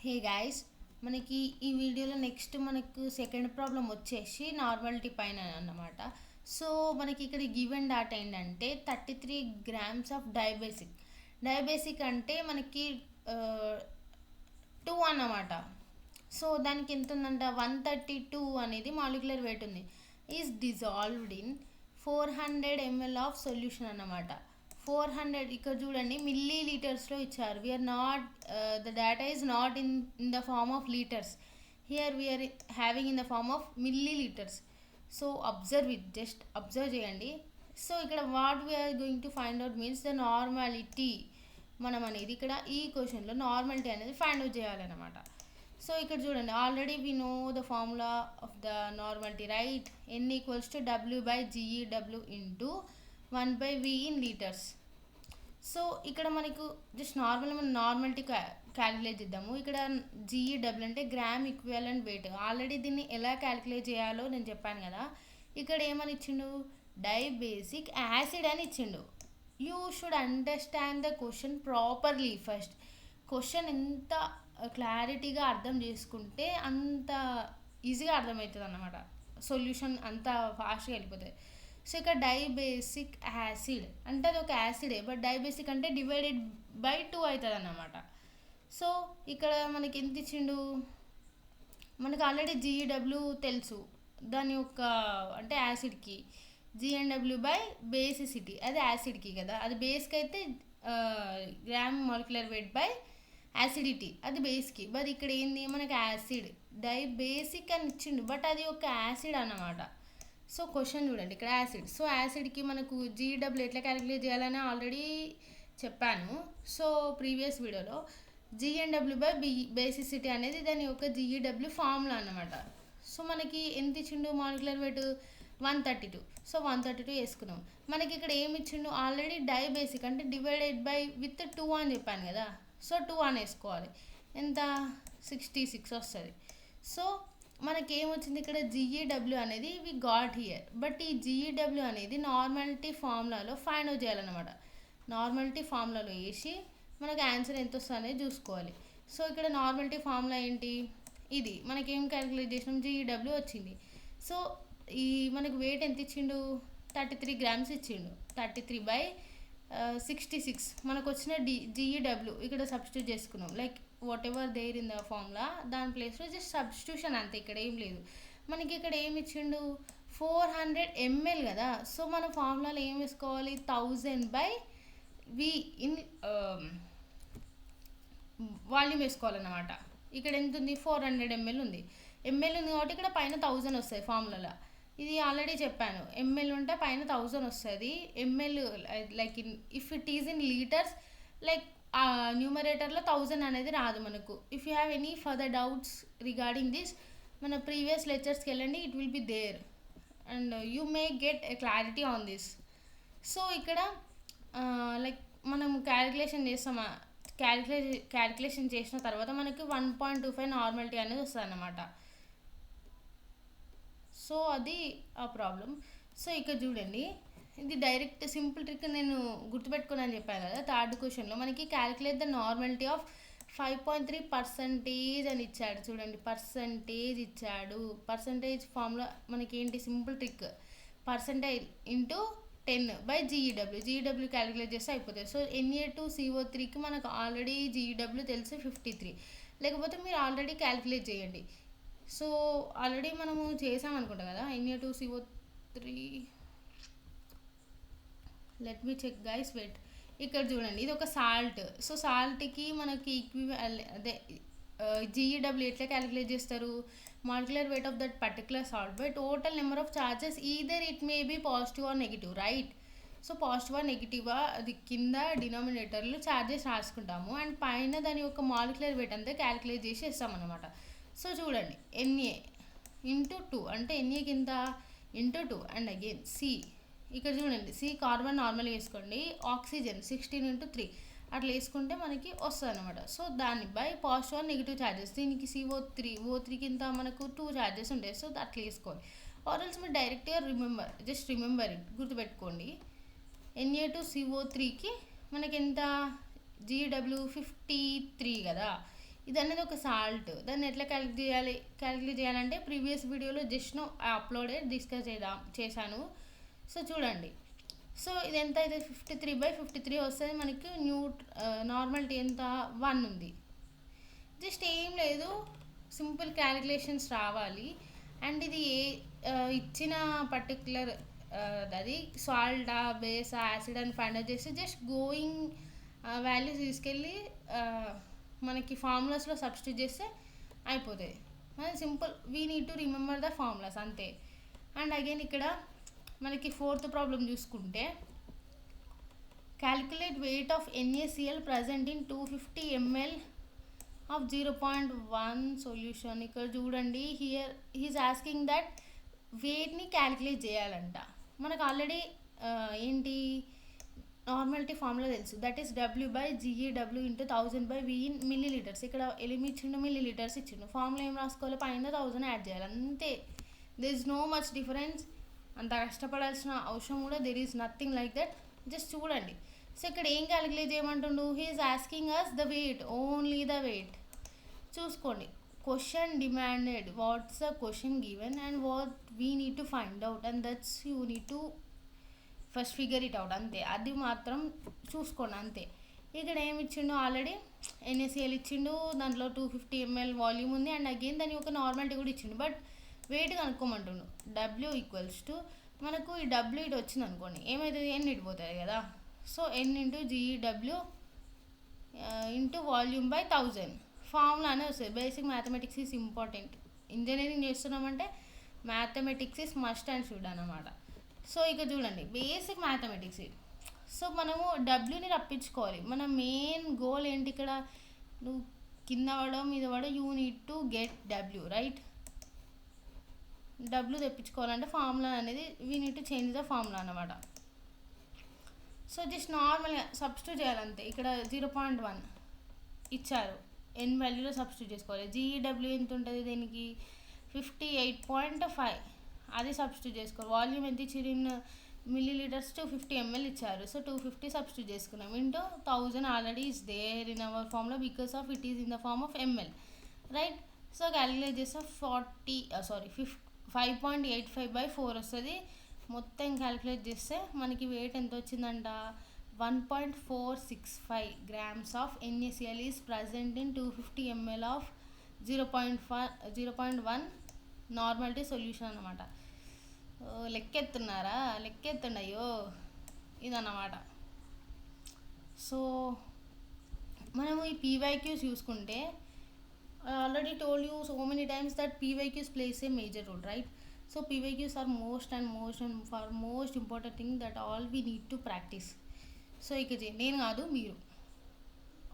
Hey guys, మనకి ఈ వీడియోలో నెక్స్ట్ మనకు సెకండ్ ప్రాబ్లం వచ్చేసి నార్మాలిటీ పైన అన్నమాట. సో మనకి ఇక్కడ గివెన్ డాటా ఏంటంటే 33 grams ఆఫ్ డయాబేసిక్. డయాబేసిక్ అంటే మనకి 2 అన్నమాట. సో దానికి ఎంత ఉందంట, 132 అనేది మాలిక్యులర్ వెయిట్ ఉంది. Is dissolved in 400 ml of solution అన్నమాట. 400 ఇక్కడ చూడండి మిల్లీ లీటర్స్లో ఇచ్చారు. We are not the data is not in the form of litres. Here we are having in the form of millilitres. So observe it, just observe చేయండి. So ఇక్కడ what we are going to find out means the normality. మనం అనేది ఇక్కడ ఈ క్వశ్చన్లో normality అనేది find out చేయాలన్నమాట. So ఇక్కడ చూడండి, already we know the formula of the normality, right? N equals to W/GEW into 1/V in litres. So ఇక్కడ మనకు జస్ట్ మనం నార్మాలిటీ క్యాలిక్యులేట్ చేద్దాము. ఇక్కడ GEW అంటే గ్రామ్ ఈక్వివలెంట్ వెయిట్. ఆల్రెడీ దీన్ని ఎలా క్యాలిక్యులేట్ చేయాలో నేను చెప్పాను కదా. ఇక్కడ ఏమని ఇచ్చిండు, డైబేసిక్ యాసిడ్ అని ఇచ్చిండు. You should understand the question properly first. Question ఎంత క్లారిటీగా అర్థం చేసుకుంటే అంత ఈజీగా అర్థమవుతుంది అన్నమాట. సొల్యూషన్ అంత ఫాస్ట్గా వెళ్ళిపోతుంది. సో ఇక్కడ డైబేసిక్ యాసిడ్ అంటే అది ఒక యాసిడే, బట్ డైబేసిక్ అంటే డివైడెడ్ బై 2 అవుతుంది అన్నమాట. సో ఇక్కడ మనకి ఎంత ఇచ్చిండు, మనకు ఆల్రెడీ GEW తెలుసు దాని యొక్క అంటే యాసిడ్కి. GNW బై బేసిసిటీ, అది యాసిడ్కి కదా, అది బేస్కి అయితే gram molecular weight by acidity, అది బేస్కి. బట్ ఇక్కడ ఏంది, మనకి యాసిడ్ డైబేసిక్ అని ఇచ్చిండు, బట్ అది ఒక యాసిడ్ అన్నమాట. సో క్వశ్చన్ చూడండి, ఇక్కడ యాసిడ్. సో యాసిడ్కి మనకు GW ఎట్లా క్యాలిక్యులేట్ చేయాలని ఆల్రెడీ చెప్పాను. సో ప్రీవియస్ వీడియోలో GNW బై బేసిసిటీ అనేది దాని యొక్క GEW ఫార్ములా అన్నమాట. సో మనకి ఎంత ఇచ్చిండు మాలిక్యులర్ వెయిట్, 132. సో 132 వేసుకున్నాం. మనకి ఇక్కడ ఏమి ఇచ్చిండు, ఆల్రెడీ డైబేసిక్ అంటే డివైడెడ్ బై విత్ 2 అని చెప్పాను కదా. సో 2 అని వేసుకోవాలి. ఎంత, 66 వస్తుంది. సో మనకి ఏమొచ్చింది ఇక్కడ, GEW అనేది వి గాట్ హియర్. బట్ ఈ GEW అనేది నార్మాలిటీ ఫార్ములాలో ఫైండ్ అవుట్ చేయాలన్నమాట. నార్మాలిటీ ఫార్ములాలో వేసి మనకు ఆన్సర్ ఎంత వస్తుంది అనేది చూసుకోవాలి. సో ఇక్కడ నార్మాలిటీ ఫార్ములా ఏంటి, ఇది మనకి ఏం క్యాలిక్యులేట్ చేసినాం, GEW వచ్చింది. సో ఈ మనకు వెయిట్ ఎంత ఇచ్చిండు, 33 grams ఇచ్చిండు. 33/66 మనకు వచ్చిన GEW ఇక్కడ సబ్స్టిట్యూట్ చేసుకున్నాం. Like whatever there in the formula, దాని ప్లేస్లో జస్ట్ సబ్స్టిట్యూషన్ అంతే, ఇక్కడ ఏం లేదు. మనకి ఇక్కడ ఏమి ఇచ్చిండు, 400 ml కదా. సో మన ఫార్ములాలో ఏం వేసుకోవాలి, 1000/V ఇన్ వాల్యూమ్ వేసుకోవాలన్నమాట. ఇక్కడ ఎంత ఉంది, 400 ml ఉంది. ml ఉంది కాబట్టి ఇక్కడ పైన 1000 వస్తుంది ఫార్ములాలో. ఇది ఆల్రెడీ చెప్పాను, ml ఉంటే పైన 1000 వస్తుంది. ml like if it is in litres, like న్యూమరేటర్లో 1000 అనేది రాదు మనకు. If you have any further doubts regarding this, మన ప్రీవియస్ లెక్చర్స్కి వెళ్ళండి, it will be there and you may get a clarity on this. So ఇక్కడ లైక్ మనం calculation చేస్తామా, క్యాలిక్యులేషన్ చేసిన తర్వాత మనకి 1.25 నార్మాలిటీ అనేది వస్తుంది అన్నమాట. సో అది ఆ ప్రాబ్లం. సో ఇక్కడ చూడండి, ఇది డైరెక్ట్ సింపుల్ ట్రిక్ నేను గుర్తుపెట్టుకున్నాను చెప్పాను కదా. థర్డ్ క్వశ్చన్లో మనకి క్యాలిక్యులేట్ ద నార్మాలిటీ ఆఫ్ 5.3% అని ఇచ్చాడు. చూడండి, పర్సంటేజ్ ఇచ్చాడు. పర్సంటేజ్ ఫార్ములా మనకి ఏంటి, simple trick, percentage into 10/GEW calculate చేస్తే అయిపోతుంది. సో Na2CO3కి మనకు ఆల్రెడీ GEW తెలిసి 53, లేకపోతే మీరు ఆల్రెడీ క్యాలిక్యులేట్ చేయండి. సో ఆల్రెడీ మనము చేసామనుకుంటా కదా Na2CO3. Let me check guys, wait. ఇక్కడ చూడండి, ఇది ఒక సాల్ట్. సో సాల్ట్కి మనకి అదే GEW ఎట్లా క్యాలిక్యులేట్ చేస్తారు, molecular weight of that particular salt by total number of charges, either it may be positive or negative, right? So positive or నెగిటివా, అది కింద డినామినేటర్లో చార్జెస్ రాసుకుంటాము అండ్ పైన దాని యొక్క మాలిక్యులర్ వెయిట్ అంతా క్యాలిక్యులేట్ చేసి ఇస్తామన్నమాట. సో చూడండి, Na ఇంటూ 2 అంటే Na కింద ఇంటూ 2 అండ్ అగైన్ C. ఇక్కడ చూడండి, C కార్బన్ నార్మల్ వేసుకోండి, ఆక్సిజన్ 16 × 3 అట్లా వేసుకుంటే మనకి వస్తుంది అనమాట. సో దాన్ని by positive or negative charges, దీనికి O3 కింద మనకు 2 ఛార్జెస్ ఉంటాయి. సో అట్లా వేసుకోవాలి. ఆర్ఎల్స్ మీరు డైరెక్ట్గా జస్ట్ రిమెంబర్ ఇట్, గుర్తుపెట్టుకోండి. Na2CO3కి మనకి ఎంత, GW 53 కదా. ఇది అనేది ఒక సాల్ట్. దాన్ని ఎట్లా క్యాలిక్యులేట్ చేయాలంటే ప్రీవియస్ వీడియోలో జస్ట్ డిస్కస్ చేశాను. సో చూడండి. సో ఇది ఎంత అయితే 53/53 వస్తుంది మనకి. నార్మాలిటీ ఎంత 1 ఉంది. జస్ట్ ఏం లేదు, సింపుల్ క్యాలిక్యులేషన్స్ రావాలి. అండ్ ఇది ఇచ్చిన పర్టికులర్ అది సాల్టా బేసా యాసిడ్ అని ఫైండ్ అవుట్ చేసి జస్ట్ గోయింగ్ వాల్యూస్ తీసుకెళ్ళి మనకి ఫార్ములాస్లో సబ్స్టిట్యూట్ చేస్తే అయిపోతుంది. Simple, we need to remember the formulas అంతే. అండ్ అగైన్ ఇక్కడ మనకి 4th ప్రాబ్లం చూసుకుంటే calculate weight of NaCl present in 250 ml of 0.1 solution. ఇక్కడ చూడండి, హియర్ హీస్ ఆస్కింగ్ దట్ వెయిట్ని క్యాలిక్యులేట్ చేయాలంట. మనకు ఆల్రెడీ ఏంటి నార్మాలిటీ ఫార్ములా తెలుసు, that is W/GAW × 1000/V in milliliters. ఇక్కడ ఎలిమి ఇచ్చిండు, మిల్లీలీటర్స్ ఇచ్చిండు. ఫార్ములా ఏం రాసుకోవాలి, పైన 1000 యాడ్ చేయాలి అంతే. There is no much difference. అంత కష్టపడాల్సిన అవసరం కూడా there is nothing like that. Just చూడండి. సో ఇక్కడ ఏం క్యాలిక్యులేట్ చేయమంటుండు, he is asking us the weight, only the weight. చూసుకోండి, question demanded, what's the question given and what we need to find out, and that's you need to first figure it out అంతే. అది మాత్రం చూసుకోండి అంతే. ఇక్కడ ఏమి ఇచ్చిండు, already NaCl ఇచ్చిండు, దాంట్లో 250 ml వాల్యూమ్ ఉంది. అండ్ అగైన్ దాని ఒక నార్మాలిటీ కూడా ఇచ్చిండు. But wait కనుక్కోమంటుండు. W = మనకు ఈ W ఇటు వచ్చింది అనుకోండి, ఏమవుతుంది, N ఇటుపోతుంది కదా. So N × GEW × volume formula అనే వస్తుంది. Basic mathematics is important. Engineering చేస్తున్నామంటే mathematics is must and should అన్నమాట. సో ఇక చూడండి, బేసిక్ మ్యాథమెటిక్స్. సో మనము డబ్ల్యూని రప్పించుకోవాలి. మన మెయిన్ గోల్ ఏంటి, ఇక్కడ నువ్వు కింద పడో మీద పడో you need to get W, right. W తెప్పించుకోవాలంటే ఫార్ములా అనేది we need to change the formula అన్నమాట. సో జస్ట్ నార్మల్గా సబ్స్టిట్యూట్ చేయాలంతే. ఇక్కడ 0.1 ఇచ్చారు, N వాల్యూలో సబ్స్టిట్యూట్ చేసుకోవాలి. GEW ఎంత ఉంటుంది దీనికి, 58.5, అది సబ్స్టిట్యూట్ చేసుకోవాలి. వాల్యూమ్ ఎంత ఇచ్చారు, ఇన్ మిల్లీలీటర్స్ 250 ml ఇచ్చారు. సో 250 సబ్స్టిట్యూట్ చేసుకున్నాం into 1000 already is there in our formula because of it is in the form of ml, right. So calculate చేస్తే 5.85/4 వస్తుంది. మొత్తం క్యాలిక్యులేట్ చేస్తే మనకి వెయిట్ ఎంత వచ్చిందంట, 1.465 grams of NaCl is present in 250 ml of 0.1 normality solution అన్నమాట. లెక్కెత్తుండయ్యో ఇదన్నమాట. So మనము ఈ PYQs చూసుకుంటే already told you so many times that PYQs plays a major role, right? So PYQs are most important thing that all we need to practice. So ఇక నేను కాదు మీరు,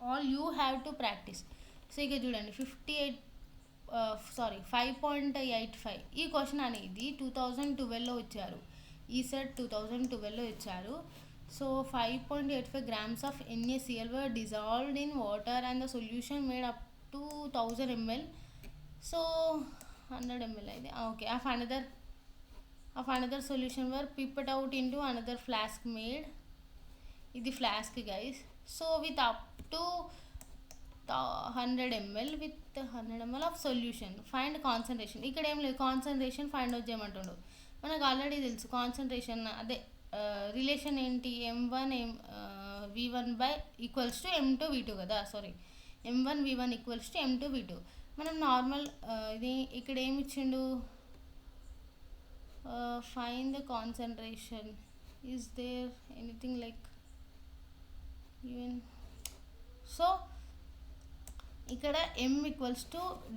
all you have to practice. So ఇక చూడండి, 5.85 ఈ question అనేది 2012లో ఇచ్చారు. ఈ సెట్ 2012లో ఇచ్చారు. So 5.85 grams of NaCl were dissolved in water and the solution made up to 1000 ml. So 100 ml అయితే okay. Of another solution were pipped out into another flask made. ఇది flask guys. So with up to 100 ml of solution find concentration. ఇక్కడ ఏం లేదు, concentration find out చేయమంటుండు. మనకు already తెలుసు concentration, అదే relation ఏంటి, M1 V1 = M2V2 కదా. Sorry, M1 V1 = M2V2. మనం నార్మల్ ఇది ఇక్కడ ఏమి ఇచ్చిండు, find the concentration, is there anything like even. So ఇక్కడ M =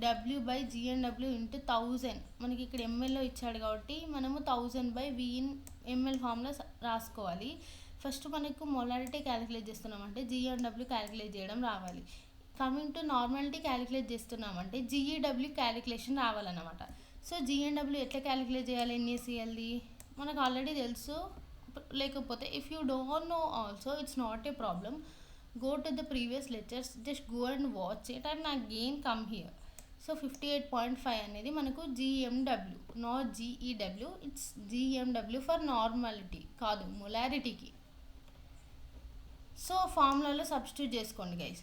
W/GNW × 1000. మనకి ఇక్కడ mlలో ఇచ్చాడు కాబట్టి మనము 1000/V in ml ఫార్ములా రాసుకోవాలి. ఫస్ట్ మనకు మొలారిటీ క్యాలిక్యులేట్ చేస్తున్నామంటే GNW క్యాలిక్యులేట్ చేయడం రావాలి. కమింగ్ టు నార్మాలిటీ క్యాలిక్యులేట్ చేస్తున్నామంటే GEW క్యాలిక్యులేషన్ రావాలన్నమాట. సో GNW ఎట్లా క్యాలిక్యులేట్ చేయాలి, NaClది మనకు ఆల్రెడీ తెలుసు. లేకపోతే if you don't know also it's not a problem, go to the previous lectures, just go and watch it and again come here. So 58.5 అనేది మనకు GMW, not GEW. It's GMW for normality కాదు, మొలారిటీకి. So ఫార్ములాలో substitute చేసుకోండి guys.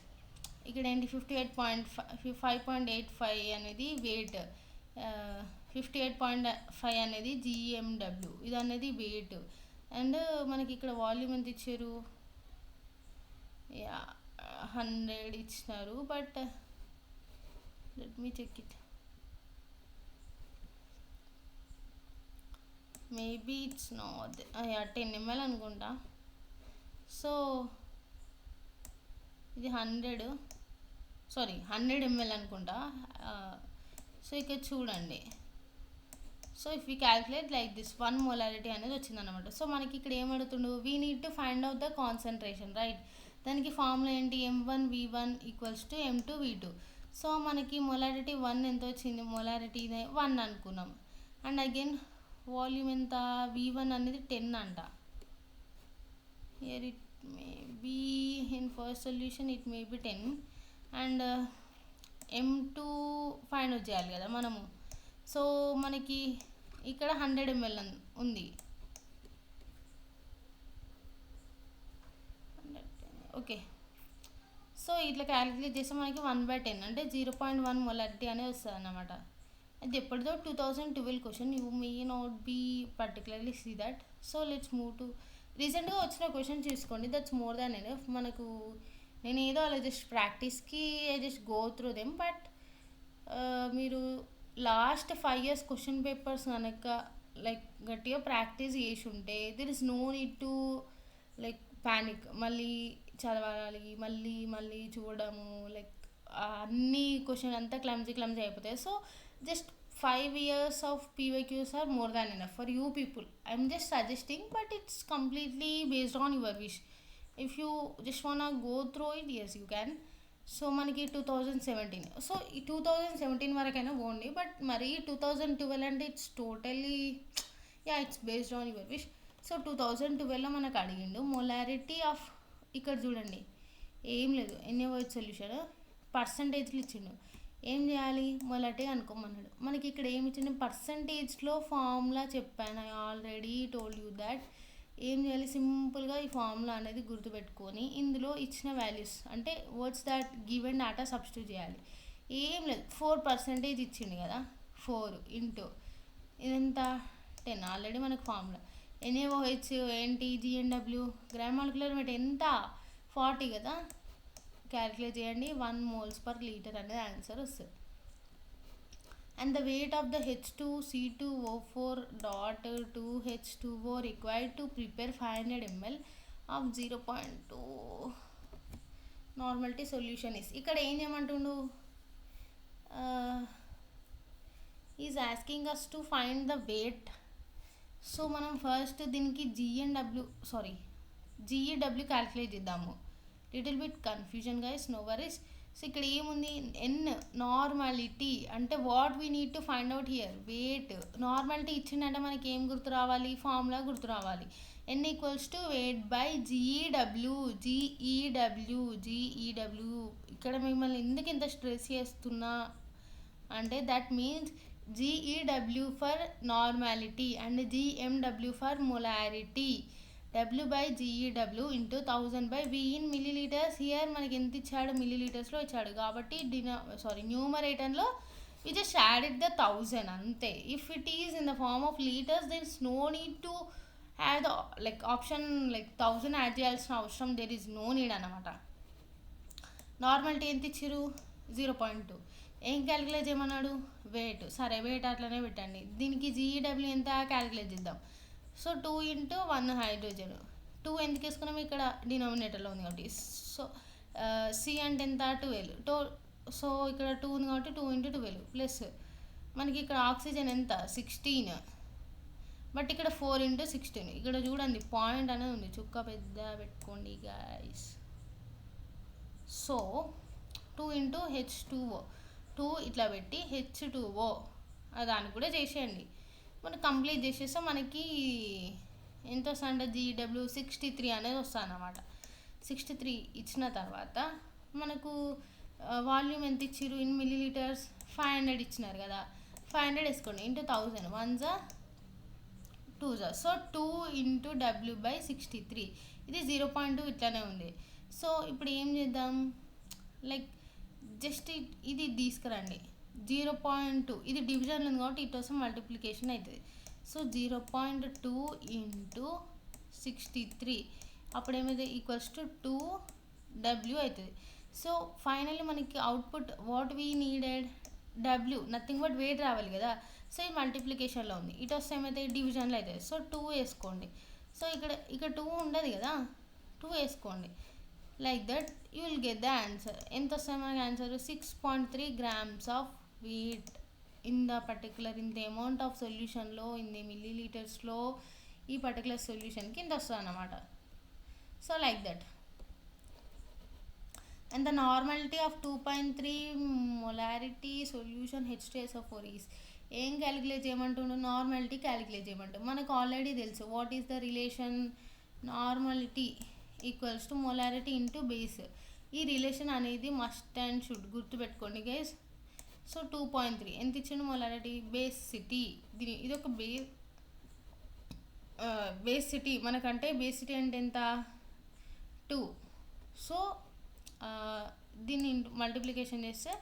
ఇక్కడ ఏంటి 58.5 అనేది wait, 58.5 అనేది GMW, ఇది అనేది వెయిట్. అండ్ మనకి ఇక్కడ వాల్యూమ్ ఎంత ఇచ్చారు, 100 ఇచ్చినారు. But let me check it, maybe it's not 10 ml అనుకుంటా. సో ఇది 100 ml అనుకుంటా. సో ఇక్కడ చూడండి, so if you calculate like this 1 molarity అనేది వచ్చిందనమాట. సో మనకి ఇక్కడ ఏమడుగుతుండు, we need to find out the concentration, right. దానికి ఫార్ములా ఏంటి, m1v1 = m2v2. సో మనకి మొలారిటీ 1 ఎంత వచ్చింది, మొలారిటీ 1 అనుకున్నాం. అండ్ అగైన్ వాల్యూమ్ ఎంత, v1 అనేది 10 అంట. Here it may be in first solution it may be 10. And m2 find out చేయాలి కదా మనము. సో మనకి ఇక్కడ 100 ml ఉంది. ఓకే, సో ఇట్లా క్యాలిక్యులేట్ చేస్తే మనకి 1/10 అంటే 0.1 మొలారిటీ అనేది వస్తుంది అన్నమాట. అది ఎప్పటిదో 2012 question, you may not be particularly see that. So let's move to రీసెంట్గా వచ్చిన క్వశ్చన్ చూసుకోండి, దట్స్ మోర్ దాన్ ఎనఫ్. మనకు నేను ఏదో అలా జస్ట్ ప్రాక్టీస్కి just go through them. But మీరు లాస్ట్ 5 years క్వశ్చన్ పేపర్స్ కనుక లైక్ గట్టిగా ప్రాక్టీస్ చేసి ఉంటే there is no need to like panic, మళ్ళీ చదవాలి, మళ్ళీ చూడడము, లైక్ అన్ని క్వశ్చన్ అంతా క్లమ్జీ అయిపోతాయి. So just 5 years of PYQs are more than enough for you people. I'm just suggesting, but it's completely based on your wish. If you just wanna go through it, yes you can. So మనకి 2017, so ఈ 2017 వరకైనా పోండి. But మరి 2012 అంటే it's totally it's based on your wish. So 2012లో మనకు అడిగిండు molarity of, ఇక్కడ చూడండి ఏం లేదు, ఎన్ఏఓహెచ్ సొల్యూషన్ పర్సంటేజ్లు ఇచ్చిండు. ఏం చేయాలి, మొలారిటీ అనుకోమన్నాడు. మనకి ఇక్కడ ఏమి ఇచ్చిండు, పర్సంటేజ్లో ఫార్ములా చెప్పాను, I already told you that. ఏం చేయాలి, సింపుల్గా ఈ ఫార్ములా అనేది గుర్తుపెట్టుకొని ఇందులో ఇచ్చిన వాల్యూస్ అంటే words that given data substitute చేయాలి. ఏం లేదు, 4% ఇచ్చిండు కదా, 4 ఇంటూ ఇదంతా 10. ఆల్రెడీ మనకు ఫార్ములా ఎన్ఏఓహెచ్ ఏంటి, జిఎన్డబ్ల్యూ గ్రామ్ మాలిక్యులర్ వెయిట్ ఎంత, 40 కదా. క్యాలిక్యులేట్ చేయండి, 1 moles per liter అనేది ఆన్సర్ వస్తుంది. And the weight of the H2CO4.2H2O required to prepare 500 ml of 0.2 normality solution is. ఇక్కడ ఏం చేయమంటుండు, is asking us to find the weight. So మనం ఫస్ట్ దీనికి GEW క్యాలిక్యులేట్ చేద్దాము. Little bit confusion guys, no worries. So ఇక్కడ ఏముంది, N normality అంటే what we need to find out here, weight. Normality ఇచ్చిందంటే మనకి ఏం గుర్తు రావాలి, ఫార్ములా గుర్తు రావాలి. n = weight by GEW. ఇక్కడ మిమ్మల్ని ఎందుకు ఇంత స్ట్రెస్ చేస్తున్నా అంటే that means GEW for normality and GMW for molarity. W/GEW into 1000/V in milliliters. Here మనకి ఎంత ఇచ్చాడు, మిల్లీలీటర్స్లో ఇచ్చాడు కాబట్టి న్యూమరేటర్లో we just added the 1000 అంతే. If it is in the form of litres there is no need to have the like option like 1000 add చేయాల్సిన అవసరం there is no need అన్నమాట. నార్మాలిటీ ఎంత ఇచ్చారు, 0.2. ఏం క్యాలిక్యులేట్ చేయమన్నాడు, వెయిట్. సరే వెయిట్ అట్లనే పెట్టండి. దీనికి GEW ఎంత క్యాలిక్యులేట్ చేద్దాం. సో 2 × 1 హైడ్రోజన్, 2 ఎందుకు వేసుకున్నాము, ఇక్కడ డినామినేటర్లో ఉంది కాబట్టి. సో C అంటే ఎంత, 12. సో ఇక్కడ 2 ఉంది కాబట్టి 2 × 12 ప్లస్ మనకి ఇక్కడ ఆక్సిజన్ ఎంత, 16. బట్ ఇక్కడ 4 × 16. ఇక్కడ చూడండి పాయింట్ అనేది ఉంది, చుక్క పెద్ద పెట్టుకోండి గైస్. సో 2 × H2O, 2 ఇట్లా పెట్టి H2O దాన్ని కూడా చేసేయండి. మనం కంప్లీట్ చేసేస్తే మనకి ఎంత వస్తుందంటే GW 63 అనేది వస్తుంది అన్నమాట. 63 ఇచ్చిన తర్వాత మనకు వాల్యూమ్ ఎంత ఇచ్చిర్రు, ఇన్ మిల్లీలీటర్స్ 500 ఇచ్చినారు కదా, 500 వేసుకోండి ఇంటూ 1000, 1 × 2 సో 2 × W/63. ఇది 0.2 ఇట్లానే ఉంది. సో ఇప్పుడు ఏం చేద్దాం, లైక్ జస్ట్ ఇది తీసుకురండి 0.2, ఇది డివిజన్లో ఉంది కాబట్టి ఇటు వస్తే మల్టిప్లికేషన్ అవుతుంది. సో 0.2 ఇంటూ 63 అప్పుడు ఏమైతే ఈక్వల్స్ టు 2W అవుతుంది. సో ఫైనల్లీ మనకి output what we needed W, nothing but weight రావాలి కదా. సో ఇది మల్టిప్లికేషన్లో ఉంది, ఇటు వస్తే ఏమైతే డివిజన్లో అవుతుంది. సో 2 వేసుకోండి. సో ఇక్కడ 2 ఉండదు కదా, 2 వేసుకోండి. Like that you will get the answer. ఎంత వస్తుంది మనకి answer? 6.3 grams of weight in the particular in the amount of సొల్యూషన్లో ఇన్ ది మిల్లీ లీటర్స్లో ఈ పర్టికులర్ సొల్యూషన్కి ఇంత వస్తుంది అన్నమాట. So like that. And the normality of 2.3 molarity solution H2SO4 is ఏం క్యాలిక్యులేట్ చేయమంటుండో నార్మాలిటీ క్యాలిక్యులేట్ చేయమంటాం. మనకు ఆల్రెడీ తెలుసు what is the relation normality equals to molarity into base. ఈ రిలేషన్ అనేది మస్ట్ అండ్ షుడ్ గుర్తుపెట్టుకోండి గైస్. సో 2.3 ఎంత ఇచ్చిండు molarity? Base city. ఇది ఒక బేస్ సిటీ మనకంటే బేస్ సిటీ అంటే ఎంత? 2. సో దీన్ని మల్టిప్లికేషన్ చేస్తే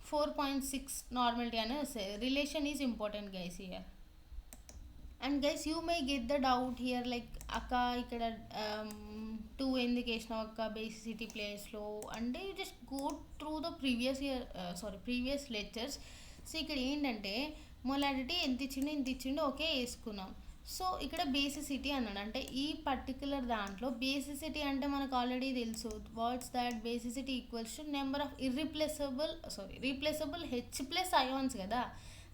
4.6 నార్మాలిటీ అనేది వస్తుంది. Relation is important guys here. And guys you may get the doubt here like అక్క ఇక్కడ 2 ఎందుకు వేసినావు అక్క బేసిసిటీ ప్లేస్లో అంటే you just go through the previous lectures. So ఇక్కడ ఏంటంటే మొలారిటీ ఎంత ఇచ్చిండు ఓకే వేసుకున్నాం. సో ఇక్కడ బేసిసిటీ అన్నాడు అంటే ఈ పర్టికులర్ దాంట్లో బేసిసిటీ అంటే మనకు ఆల్రెడీ తెలుసు what's that basicity equals to number of replaceable H plus ions కదా.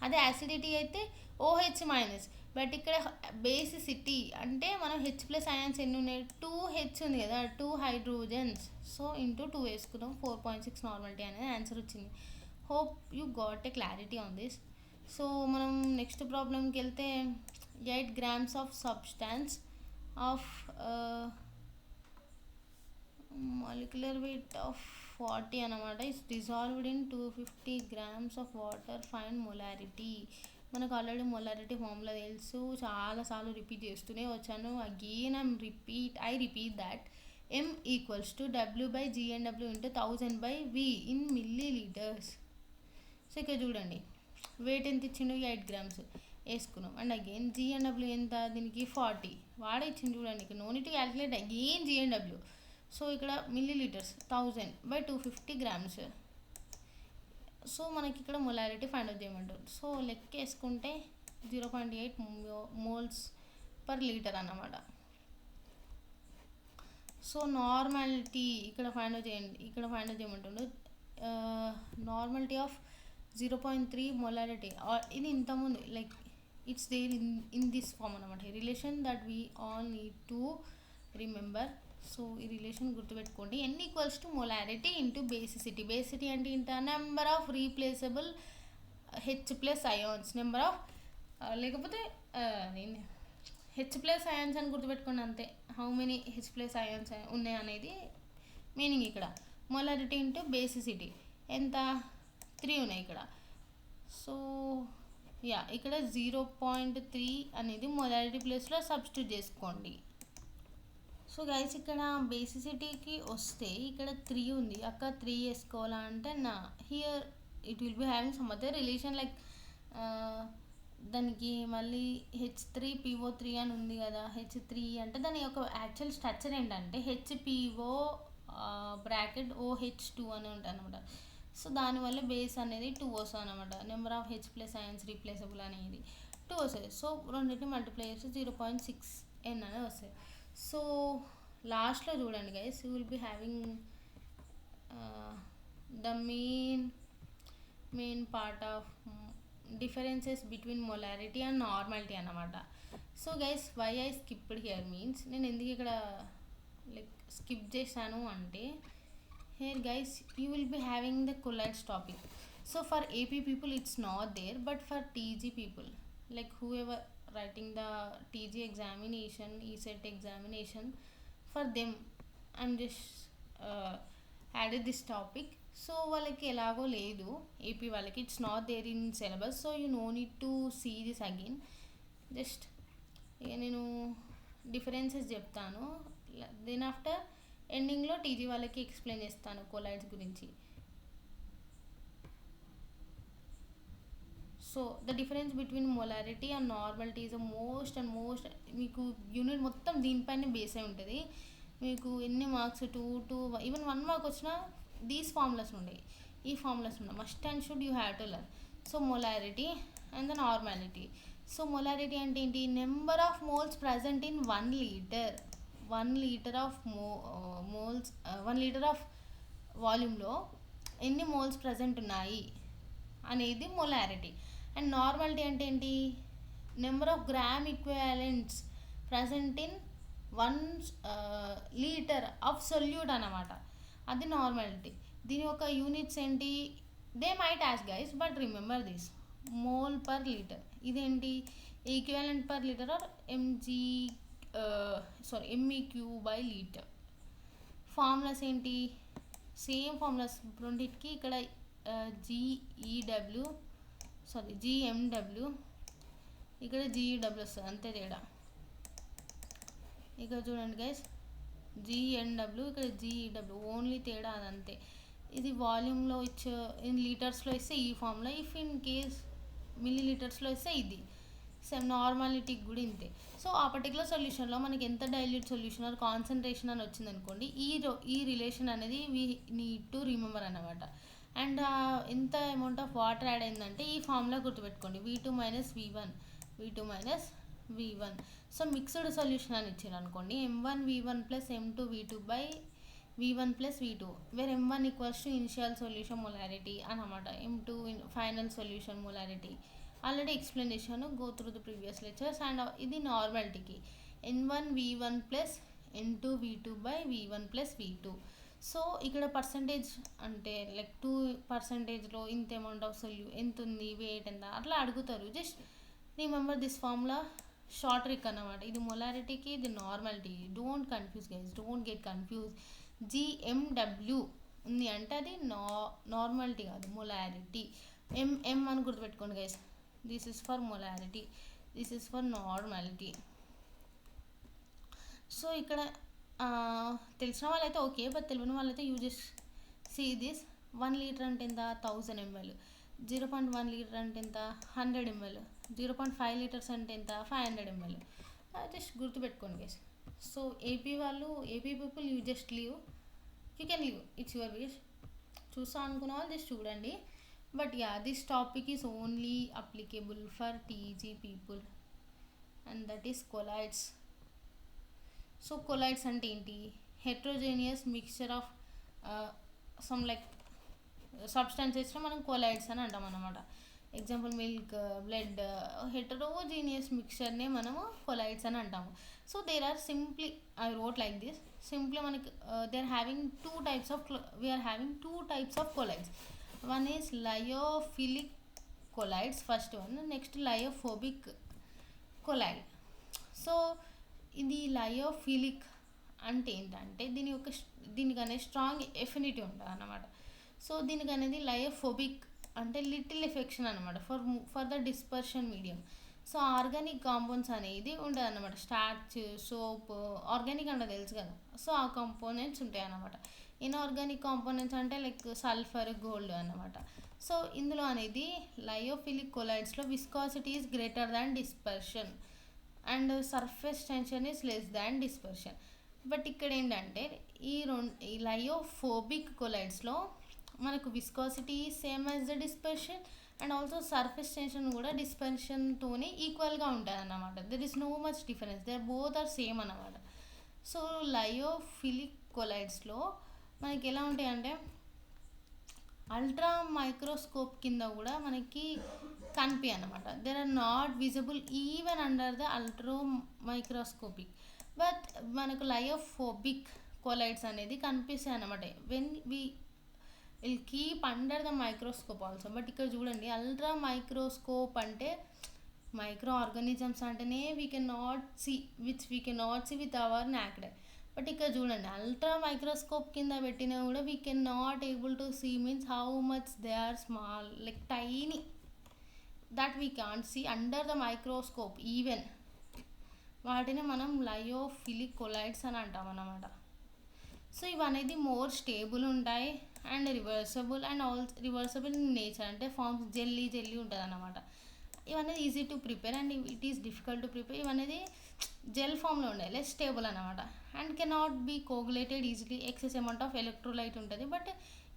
అదే యాసిడిటీ అయితే OH మైనస్. బట్ ఇక్కడ బేసిసిటీ అంటే మనం హెచ్ ప్లస్ అయాన్స్ ఎన్ని ఉన్నాయి? 2H ఉంది కదా, 2 హైడ్రోజన్స్. సో ఇంటూ 2 వేసుకున్నాం. 4.6 నార్మాలిటీ అనేది ఆన్సర్ వచ్చింది. Hope you got a clarity on this. So మనం నెక్స్ట్ ప్రాబ్లంకి వెళ్తే 8 grams of substance of molecular weight of 40 అన్నమాట is dissolved in 250 grams of water. Find molarity. మనకు ఆల్రెడీ మొలారిటీ ఫార్ములా తెలుసు, చాలాసార్లు రిపీట్ చేస్తూనే వచ్చాను. Again I repeat that M equals to W/GNW into 1000/V in milli litres. So ఇక్కడ చూడండి wait ఎంత ఇచ్చిండు? 8 grams వేసుకున్నాం. అండ్ అగైన్ GNW ఎంత? దీనికి 40 వాడే ఇచ్చింది చూడండి. ఇక్కడ no need to calculate again GNW. So ఇక్కడ మిల్లీ లీటర్స్ 1000/250 grams. సో మనకి ఇక్కడ మొలారిటీ ఫైండ్ అవుట్ చేయమంటారు. సో లెక్క వేసుకుంటే 0.8 moles per liter అన్నమాట. సో నార్మాలిటీ ఇక్కడ ఫైండ్ అవుట్ చేయమంటుండు. నార్మాలిటీ ఆఫ్ 0.3 మొలారిటీ ఇది ఇంతకుముందు like it's there in this form అనమాట. Relation that we all need to remember. So ఈ రిలేషన్ గుర్తుపెట్టుకోండి. N equals to molarity into basicity. Basicity అంటే ఇంత number of replaceable H plus ions, number of లేకపోతే H plus ions అని గుర్తుపెట్టుకోండి అంతే. How many H plus ions ఉన్నాయి అనేది మీనింగ్ ఇక్కడ. మొలారిటీ ఇంటూ బేసిసిటీ ఎంత? 3 ఉన్నాయి ఇక్కడ. సో ఇక్కడ 0.3 అనేది మొలారిటీ ప్లేస్లో సబ్స్టిట్యూట్ చేసుకోండి. సో గైస్ ఇక్కడ బేసిసిటీకి వస్తే ఇక్కడ 3 ఉంది, అక్క 3 వేసుకోవాలా అంటే నా here it will be having some other relation like దానికి మళ్ళీ H3PO3 అని ఉంది కదా. H3 అంటే దాని యొక్క యాక్చువల్ స్ట్రక్చర్ ఏంటంటే HPO బ్రాకెట్ OH2 అని ఉంటుంది అనమాట. సో దానివల్ల బేస్ అనేది 2 వస్తుంది అనమాట. Number of H plus ions replaceable అనేది 2 వస్తుంది. సో రెండింటిని మల్టిప్లై చేస్తే 0.6 N అనేది వస్తుంది. సో లాస్ట్లో చూడండి guys you will be having the main part of differences between molarity and normality అన్నమాట. So guys why I skipped here means నేను ఎందుకు ఇక్కడ లైక్ స్కిప్ చేశాను అంటే here guys you will be having the colloids topic. So for AP people it's not there, but for TG people like whoever writing the TG examination, ECET examination, for them I'm just added this topic. So వాళ్ళకి ఎలాగో లేదు AP వాళ్ళకి it's not there in syllabus. So you no need to see this again. Just ఇక నేను differences చెప్తాను, then after ఎండింగ్లో TG వాళ్ళకి explain చేస్తాను కొలైడ్స్ గురించి. So the difference between molarity and normality is most and most, మీకు unit మొత్తం దీనిపైనే బేస్ అయి ఉంటుంది. మీకు ఎన్ని మార్క్స్ 2 ఈవెన్ 1 మార్క్ వచ్చినా దీస్ ఫార్ములాస్ ఉండేవి, ఈ ఫార్ములాస్ ఉన్నాయి, must and should you have to learn. So molarity and the normality. So molarity అంటే ఏంటి? Number of moles present in 1 litre, 1 liter of moles 1 liter of వాల్యూమ్లో ఎన్ని moles present ఉన్నాయి అనేది మొలారిటీ. అండ్ నార్మాలిటీ అంటే ఏంటి? Number of gram equivalents present in 1 liter of solute అన్నమాట, అది నార్మాలిటీ. దీని యొక్క యూనిట్స్ ఏంటి? They might ask guys, but remember this, mole per liter. ఇదేంటి? Equivalent per liter or MEQ by liter. Formulas ఏంటి? Same formulas రెండింటికి. ఇక్కడ GMW, ఇక్కడ GEW వస్తుంది, అంతే తేడా. ఇక్కడ చూడండి గైస్, GNW, ఇక్కడ GEW, ఓన్లీ తేడా అదంతే. ఇది వాల్యూమ్లో ఇన్ లీటర్స్లో ఇస్తే ఈ ఫార్ములా, ఇఫ్ ఇన్ కేస్ మిల్లీ లీటర్స్లో ఇస్తే ఇది. సేమ్ నార్మాలిటీకి కూడా ఇంతే. సో ఆ పర్టికులర్ సొల్యూషన్లో మనకి ఎంత డైల్యూట్ సొల్యూషన్ ఆర్ కాన్సన్ట్రేషన్ అని వచ్చింది అనుకోండి, ఈ రిలేషన్ అనేది వీ నీడ్ టు రిమెంబర్ అన్నమాట. అండ్ ఎంత అమౌంట్ ఆఫ్ వాటర్ యాడ్ అయిందంటే ఈ ఫార్ములా గుర్తుపెట్టుకోండి, V2 - V1. So mixed solution అని ఇచ్చారు అనుకోండి, M1V1 + M2V2 by V1 + V2, where M1 equals to initial solution molarity అన్నమాట, M2 final solution molarity. Already explain చేశాను, go through the previous lectures. And ఇది నార్మాలిటీకి N1V1 + N2V2 by V1 + V2. So ఇక్కడ percentage అంటే like 2%లో ఇంత amount of ఎంత ఉంది, వెయిట్ ఎంత, అట్లా అడుగుతారు. Just remember this formula, short trick అన్నమాట. ఇది మొలారిటీకి, ఇది normality. Don't confuse guys, don't get confuse. GMW ఉంది అంటే అది నార్మాలిటీ కాదు, మొలారిటీ. M అని గుర్తుపెట్టుకోండి guys, this is for molarity, this is for normality. So ఇక్కడ తెలిసిన వాళ్ళైతే ఓకే, బట్ తెలియని వాళ్ళైతే you just see this. 1 litre అంటే ఎంత? 1000 ml. 0.1 లీటర్ అంటే ఎంత? 100 ml. 0.5 లీటర్స్ అంటే ఎంత? 500 ml. జస్ట్ గుర్తుపెట్టుకోండి guys. So AP people you just leave, you can leave, it's your wish. చూస్తా అనుకున్న వాళ్ళు జస్ట్ చూడండి. But yeah, this topic is only applicable for TG people, and that is colloids. So colloids అంటే ఏంటి? Heterogeneous mixture of some like సబ్స్టాన్సెస్ని మనం colloids అని అంటాం అన్నమాట. ఎగ్జాంపుల్ మిల్క్, బ్లడ్, హెట్రోజీనియస్ మిక్స్చర్నే మనము కొలైడ్స్ అని అంటాము. So there are simply, I wrote like this, simply మనకి they are having we are having 2 types of colloids. One is lyophilic colloids, first one. Next lyophobic colloid. So ఇది lyophilic అంటే ఏంటంటే దీనికనే strong affinity ఉంటుంది అన్నమాట. So దీనికి అనేది lyophobic అంటే little affection అనమాట for the dispersion medium. So organic compounds అనేది ఉంటుంది అన్నమాట, స్టార్చ్, సోప్, ఆర్గానిక్ అంటే తెలుసు కదా. సో ఆ కాంపోనెంట్స్ ఉంటాయి అన్నమాట. ఇన్ఆర్గానిక్ కాంపోనెంట్స్ అంటే లైక్ సల్ఫర్, గోల్డ్ అన్నమాట. సో ఇందులో అనేది లయోఫిలిక్ కొలైడ్స్లో viscosity is greater than dispersion and surface tension is less than dispersion. But ఇక్కడ ఏంటంటే ఈ లయోఫోబిక్ కొలైడ్స్లో మనకు viscosity same as the dispersion and also surface tension కూడా డిస్పర్షన్తోనే ఈక్వల్గా ఉంటుంది అన్నమాట. There is no much difference, there both are same అన్నమాట. సో లయోఫిలిక్ కొలైడ్స్లో మనకి ఎలా ఉంటాయి అంటే అల్ట్రా మైక్రోస్కోప్ కింద కూడా మనకి కనిపి అన్నమాట. There are not visible even under the ultra microscopic. But మనకు లయోఫోబిక్ కొలైడ్స్ అనేది కనిపిస్తాయి అన్నమాట when will keep under the microscope also. But ఇక్కడ చూడండి, అల్ట్రా మైక్రోస్కోప్ అంటే మైక్రో ఆర్గానిజమ్స్ అంటేనే we can not see with our naked eye. But ఇక్కడ చూడండి, అల్ట్రా మైక్రోస్కోప్ కింద పెట్టినా కూడా we can not able to see, means how much they are small, like tiny, that we can't see under the microscope even. వాటిని మనం lyophilic colloids అని అంటాం అన్నమాట. సో ఇవనేది మోర్ స్టేబుల్ ఉంటాయి and reversible and reversible in nature, అంటే forms jelly ఉంటుంది అన్నమాట. ఇవన్నీ easy to prepare and it is difficult to prepare. ఇవన్నీ జెల్ ఫామ్లో ఉండాలి, లెస్ స్టేబుల్ అనమాట. And cannot be coagulated easily, excess amount of electrolyte ఉంటుంది, బట్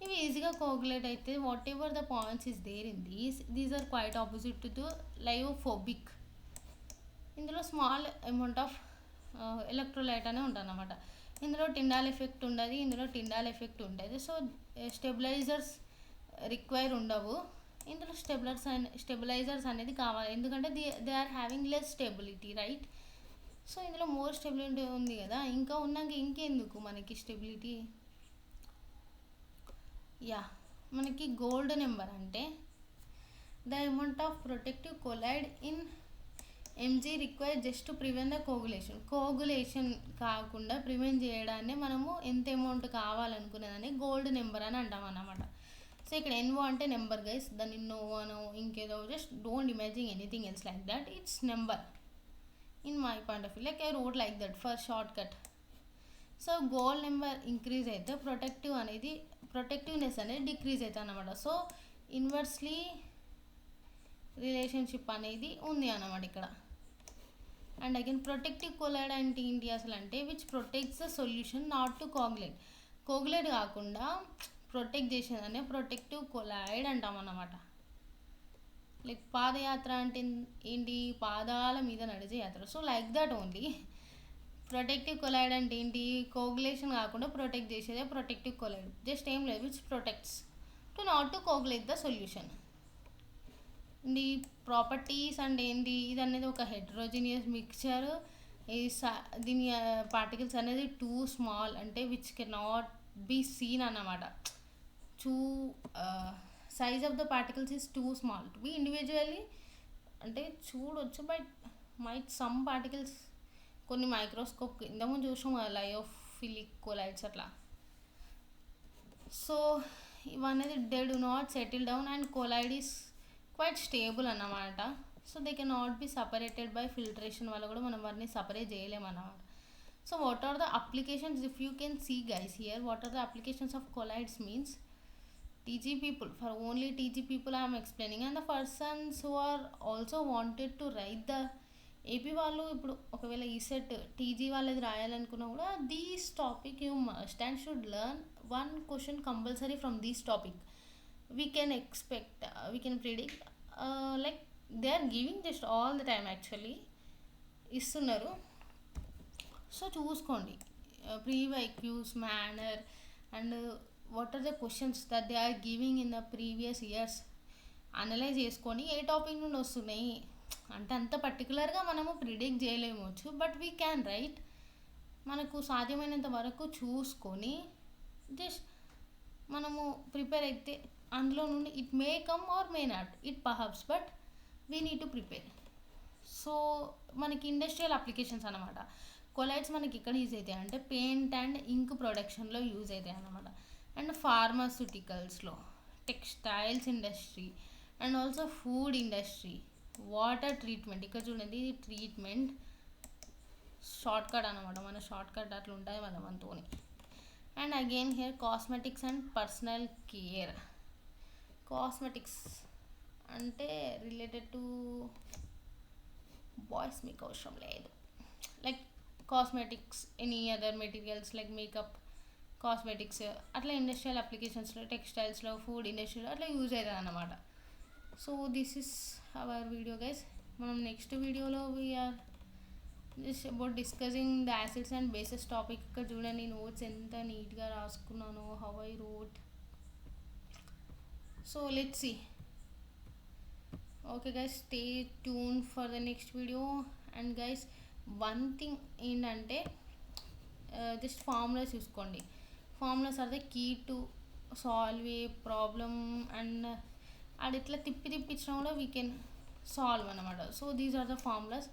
ఇవి ఈజీగా కోగులేట్ అయితే what ever the points is there in these are quite opposite to లైవోఫోబిక్. ఇందులో small amount of electrolyte అనే ఉంటుంది అనమాట. ఇందులో టిండాల్ ఎఫెక్ట్ ఉండదు, ఇందులో టిండాల్ ఎఫెక్ట్ ఉంటుంది. సో స్టెబిలైజర్స్ రిక్వైర్ ఉండవు. ఇందులో స్టెబిలైజర్స్ అనేది కావాలి, ఎందుకంటే they are having less stability, right. So ఇందులో మోర్ స్టెబిలిటీ ఉంది కదా, ఇంకా ఉన్నాక ఇంకెందుకు మనకి స్టెబిలిటీ. యా, మనకి గోల్డ్ నెంబర్ అంటే the amount of protective colloid in mg require just to prevent the coagulation కాకుండా ప్రివెంట్ చేయడాన్ని మనము ఎంత అమౌంట్ కావాలనుకునేదాన్ని గోల్డ్ నెంబర్ అని అంటాం అన్నమాట. సో ఇక్కడ ఎన్ఓ అంటే నెంబర్ గైస్, దాన్ని నోవనో ఇంకేదో, just don't imagine anything else like that, it's number in my point of view, like I wrote like that for short cut. So gold number increase అయితే protectiveness అనేది decrease అవుతుంది అన్నమాట. So inversely relationship అనేది ఉంది అన్నమాట ఇక్కడ. And again protective collide అంటే ఏంటి అసలు అంటే which protects the solution not to coagulate కాకుండా ప్రొటెక్ట్ చేసేదాన్ని ప్రొటెక్టివ్ కొలైడ్ అంటాం అన్నమాట. లైక్ పాదయాత్ర అంటే ఏంటి, పాదాల మీద నడిచే యాత్ర. So like that only. Protective collide అంటే ఏంటి, కోగులేషన్ కాకుండా ప్రొటెక్ట్ చేసేదే ప్రొటెక్టివ్ కొలైడ్. జస్ట్ ఏం లేదు, which protects to not to coagulate the solution. ఈ ప్రాపర్టీస్ అంటే ఏంటి, ఇది అనేది ఒక హెట్రోజీనియస్ మిక్చర్. దీని పార్టికల్స్ అనేది టూ స్మాల్, అంటే విచ్ కెనాట్ బీ సీన్ అన్నమాట. Size of the particles is too small to be individually అంటే చూడొచ్చు, బట్ సమ్ పార్టికల్స్ కొన్ని మైక్రోస్కోప్ ఇంతకుముందు చూసాం కదా, లయోఫిలిక్ కొలైడ్స్ అట్లా. సో ఇవన్నీ they do not settle down and colloid is quite stable అన్నమాట. So they can not be separated by filtration వల్ల కూడా మనం వాటిని సపరేట్ చేయలేమన్నమాట. So what are the applications, if you can see guys here, what are the applications of colloids means TG people, for only TG people I am explaining, and the persons who are also wanted to write the AP వాళ్ళు ఇప్పుడు ఒకవేళ ECET TG వాళ్ళది రాయాలనుకున్నా కూడా these topic you must and should learn one question compulsory from these topic. We can expect, we can predict, like they are giving just all the time actually ఇస్తున్నారు. So చూసుకోండి previous manner and what are the questions that they are giving in the previous years analyze చేసుకొని ఏ topic నుండి వస్తున్నాయి అంటే అంత పర్టికులర్గా మనము ప్రిడిక్ట్ చేయలేమొచ్చు, బట్ వీ క్యాన్ రైట్. మనకు సాధ్యమైనంత వరకు చూసుకొని జస్ట్ మనము ప్రిపేర్ అయితే అందులో నుండి it may come or may not, it perhaps, but we need to prepare. So మనకి ఇండస్ట్రియల్ అప్లికేషన్స్ అనమాట. కొలైడ్స్ మనకి ఇక్కడ యూజ్ అవుతాయి అంటే పెయింట్ అండ్ ఇంక్ ప్రొడక్షన్లో యూజ్ అవుతాయి అన్నమాట. అండ్ ఫార్మాస్యూటికల్స్లో, textiles industry and also food industry, water treatment. ఇక్కడ చూడండి ఇది ట్రీట్మెంట్ షార్ట్ కట్ అనమాట, మన షార్ట్ కట్ అట్లా ఉంటుంది మనతోని. And again here cosmetics and personal care. Cosmetics అంటే రిలేటెడ్ టు బాయ్స్, మీకు అవసరం లేదు. Like cosmetics, any other materials like makeup, cosmetics అట్లా ఇండస్ట్రియల్ అప్లికేషన్స్లో, టెక్స్టైల్స్లో, ఫుడ్ ఇండస్ట్రీలో అట్లా యూజ్ అవుతుంది అన్నమాట. So this is our video guys. మనం నెక్స్ట్ వీడియోలో we're just about discussing the acids and bases topic. ఇక్కడ చూడండి నోట్స్ ఎంత నీట్గా రాసుకున్నాను, how I wrote. So let's see. Okay guys, stay tune for the next video. And guys one thing ఏంటంటే just formulas చూసుకోండి. Formulas are the key to solve a problem. And అది ఇట్లా తిప్పించినా కూడా వీ కెన్ సాల్వ్ అనమాట. So these are the formulas.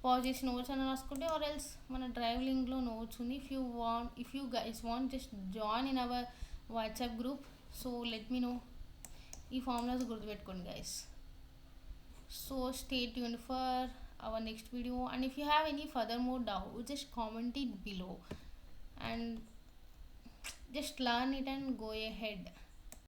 Pause చేసి notes అని రాసుకుంటే, ఆర్ ఎల్స్ మన డ్రైవ్ లింక్లో నోట్స్ ఉంది. If you guys want just join in our WhatsApp group. So let me know. ఈ ఫార్ములాస్ గుర్తుపెట్టుకోండి guys. So stay tuned for our next video, and if you have any further more doubt just comment it below. And just learn it and go A head.